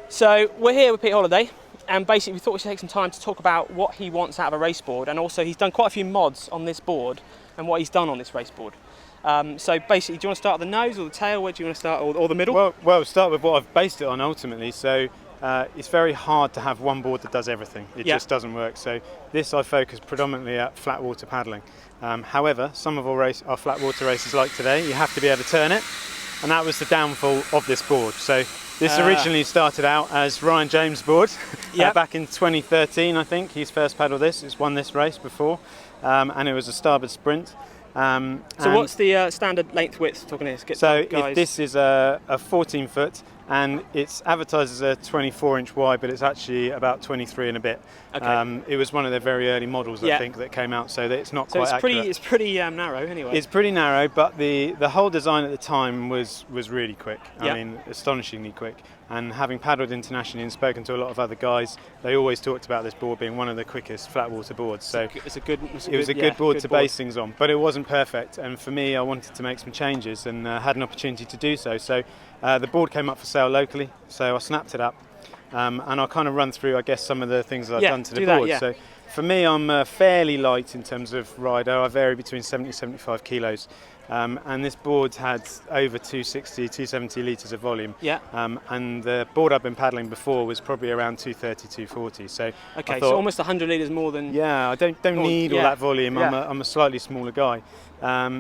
So we're here with Pete Holliday, and basically we thought we should take some time to talk about what he wants out of a race board, and also he's done quite a few mods on this board and what he's done on this race board. So basically, do you want to start at the nose or the tail? Where do you want to start, or the middle? Well, we'll start with what I've based it on ultimately. So it's very hard to have one board that does everything. It just doesn't work. So this I focus predominantly at flat water paddling. However, some of our flat water races like today, you have to be able to turn it, and that was the downfall of this board. So this originally started out as Ryan James' board back in 2013, I think. He's first paddled this. It's won this race before, and it was a starboard sprint. So what's the standard length width? Talking this. This is a 14 foot, and it's advertised as a 24-inch wide, but it's actually about 23 and a bit. Okay. It was one of the very early models, I think, that came out, so that it's not quite accurate. It's pretty narrow anyway. It's pretty narrow, but the whole design at the time was really quick. I mean, astonishingly quick. And having paddled internationally and spoken to a lot of other guys, they always talked about this board being one of the quickest flat water boards. So it was a good board to base things on, but it wasn't perfect. And for me, I wanted to make some changes and had an opportunity to do so. So the board came up for sale locally, so I snapped it up, and I'll kind of run through, I guess, some of the things that I've done to the board. So for me, I'm fairly light in terms of rider. I vary between 70 and 75 kilos. And this board had over 260, 270 litres of volume. And the board I've been paddling before was probably around 230, 240. So okay, so almost 100 litres more than. Yeah, I don't need all that volume. I'm a slightly smaller guy.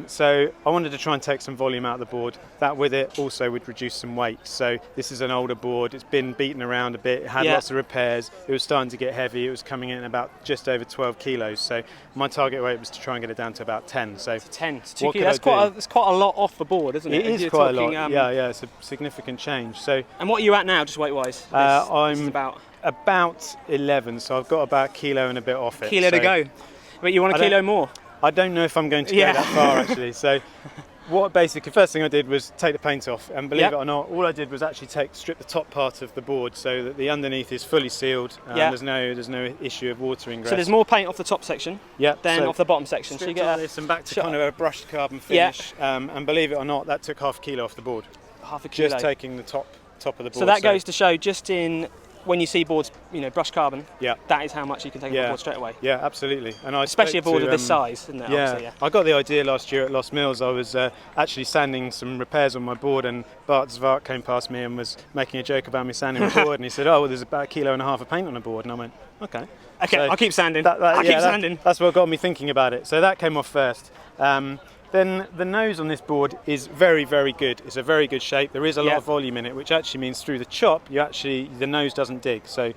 So I wanted to try and take some volume out of the board. That with it also would reduce some weight. So this is an older board. It's been beaten around a bit. It had lots of repairs. It was starting to get heavy. It was coming in about just over 12 kilos. So my target weight was to try and get it down to about 10. So 10 to 2 kilos. That's quite a lot off the board, isn't it? It is quite a lot. It's a significant change. So. And what are you at now, just weight-wise? I'm about 11. So I've got about a kilo and a bit off it. Kilo to go. But you want a kilo more? I don't know if I'm going to go that far actually. So first thing I did was take the paint off, and believe it or not, all I did was actually strip the top part of the board so that the underneath is fully sealed. There's no issue of water ingress. So there's more paint off the top section than off the bottom section. So you get this and back to kind of a brushed carbon finish. And believe it or not, that took half a kilo off the board. Half a kilo. Just taking the top of the board. So that goes to show, just in when you see boards, brushed carbon, that is how much you can take off the board straight away. Yeah, absolutely. And especially a board of this size, isn't it? Yeah. I got the idea last year at Lost Mills. I was actually sanding some repairs on my board, and Bart Zvart came past me and was making a joke about me sanding my board, and he said, "Oh, well, there's about 1.5 kilos of paint on the board," and I went, "Okay, so I'll keep sanding. I'll keep sanding." That's what got me thinking about it. So that came off first. Then the nose on this board is very, very good. It's a very good shape. There is a lot of volume in it, which actually means through the chop, the nose doesn't dig. So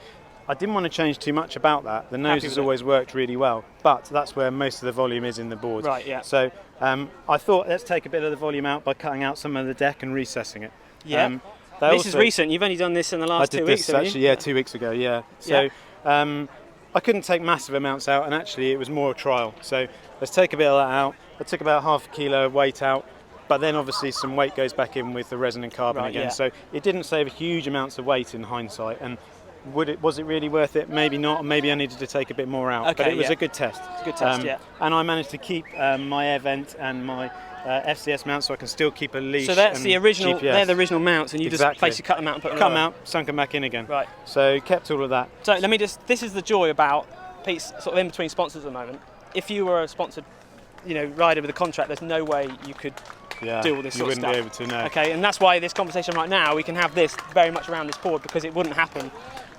I didn't want to change too much about that. The nose has always worked really well, but that's where most of the volume is in the board. Right, yeah. So I thought, let's take a bit of the volume out by cutting out some of the deck and recessing it. Yeah. This is recent. You've only done this in the last 2 weeks, haven't you? 2 weeks ago, yeah. So I couldn't take massive amounts out, and actually it was more a trial. So let's take a bit of that out. I took about half a kilo of weight out, but then obviously some weight goes back in with the resin and carbon again. Yeah. So it didn't save huge amounts of weight in hindsight. And was it really worth it? Maybe not. Maybe I needed to take a bit more out. But it was a good test. It's a good test, And I managed to keep my air vent and my FCS mount, so I can still keep a leash. So that's the original. GPS. They're the original mounts, and you just basically cut them out and put them. Cut them out, sunk them back in again. Right. So kept all of that. So this is the joy about Pete's sort of in between sponsors at the moment. If you were a sponsored, rider with a contract, there's no way you could do all this sort of stuff. You wouldn't be able to, no. Okay, and that's why this conversation right now, we can have this very much around this board, because it wouldn't happen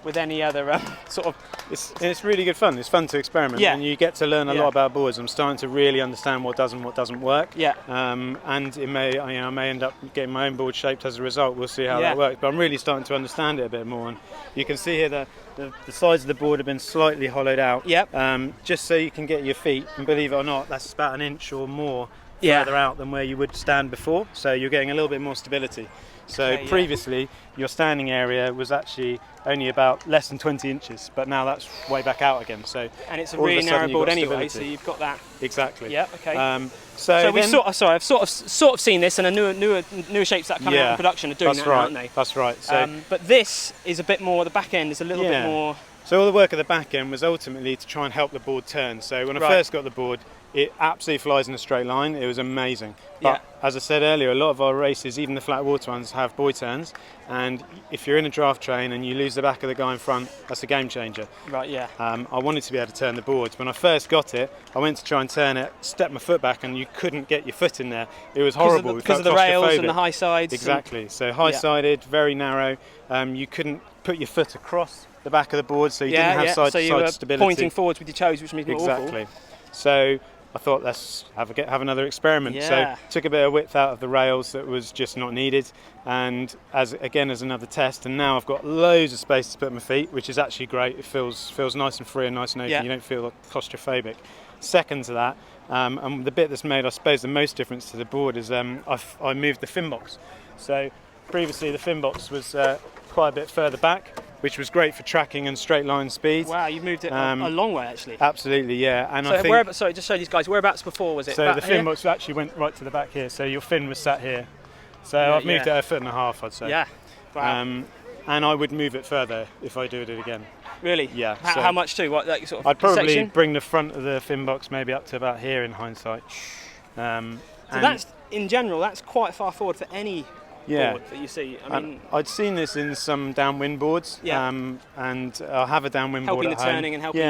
with any other sort of. It's really good fun. It's fun to experiment, and you get to learn a lot about boards. I'm starting to really understand what does and what doesn't work. Yeah. And it may, I may end up getting my own board shaped as a result. We'll see how that works. But I'm really starting to understand it a bit more. And you can see here the sides of the board have been slightly hollowed out. Yep. Just so you can get your feet. And believe it or not, that's about an inch or more further out than where you would stand before. So you're getting a little bit more stability. So previously, your standing area was actually only about less than 20 inches, but now that's way back out again. So and it's a really narrow board anyway, so you've got that. Exactly. Yeah. Okay. So we I've sort of seen this, and newer shapes that are coming out in production are doing that, aren't they? That's right. So, but this is a bit more. The back end is a little bit more. So all the work at the back end was ultimately to try and help the board turn. So when I first got the board, it absolutely flies in a straight line. It was amazing. But as I said earlier, a lot of our races, even the flat water ones, have buoy turns. And if you're in a draft train and you lose the back of the guy in front, that's a game changer. Right, yeah. I wanted to be able to turn the boards. When I first got it, I went to try and turn it, stepped my foot back, and you couldn't get your foot in there. It was horrible. Because of the rails and the high sides. Exactly. So high-sided, very narrow. You couldn't put your foot across the back of the board, so you didn't have side-to-side so you were stability. pointing forwards with your toes, which made it exactly. Awful. So I thought, let's have another experiment. Yeah. So took a bit of width out of the rails that was just not needed, and as another test. And now I've got loads of space to put my feet, which is actually great. It feels nice and free and nice and open. Yeah. You don't feel claustrophobic. Second to that, and the bit that's made, I suppose, the most difference to the board is I moved the fin box. So previously the fin box was quite a bit further back, which was great for tracking and straight line speed. Wow, you moved it a long way actually. Absolutely, yeah. And so I think, sorry, just show these guys, whereabouts before was it? So the fin box actually went right to the back here, so your fin was sat here. So I've moved it 1.5 feet, I'd say. Yeah, wow. And I would move it further if I do it again. Really? Yeah. How much too? What, like, sort of I'd probably section? bring the front of the fin box maybe up to about here in hindsight. So that's, in general, that's quite far forward for any board that you see. I mean, I'd seen this in some downwind boards, and I have a downwind board at home. Helping the turning and helping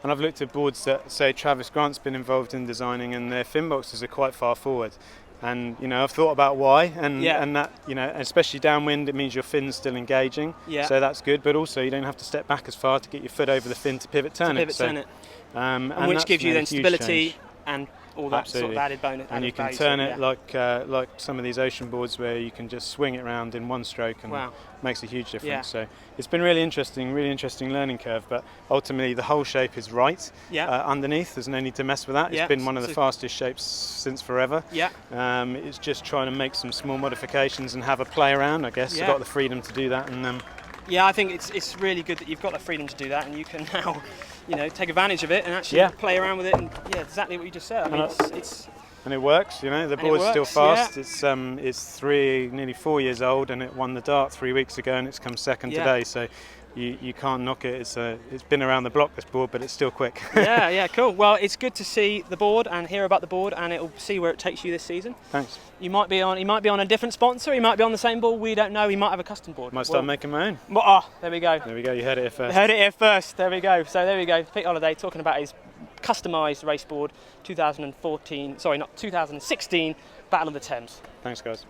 And I've looked at boards that, say, Travis Grant's been involved in designing, and their fin boxes are quite far forward. And I've thought about why, and that especially downwind, it means your fin's still engaging, so that's good. But also you don't have to step back as far to get your foot over the fin to pivot turn it. And which gives you then stability and all that sort of added bonus. And you can turn it like some of these ocean boards where you can just swing it around in one stroke, and makes a huge difference. Yeah. So it's been really interesting learning curve. But ultimately the whole shape is right. Underneath, there's no need to mess with that. It's been one of the fastest shapes since forever. It's just trying to make some small modifications and have a play around, I guess. I've got the freedom to do that, and I think it's really good that you've got the freedom to do that, and you can now take advantage of it and actually play around with it, and exactly what you just said. I mean, it's and it works, the board's still fast. It's nearly 4 years old, and it won the Dart 3 weeks ago, and it's come second today. So you can't knock it. It's been around the block, this board, but it's still quick. Cool. Well, it's good to see the board and hear about the board, and it'll see where it takes you this season. Thanks. He might be on a different sponsor. He might be on the same board. We don't know. He might have a custom board. Might start making my own. There we go. There we go. You heard it here first. Heard it here first. There we go. So there we go. Pete Holliday talking about his customised race board, 2016 Battle of the Thames. Thanks, guys.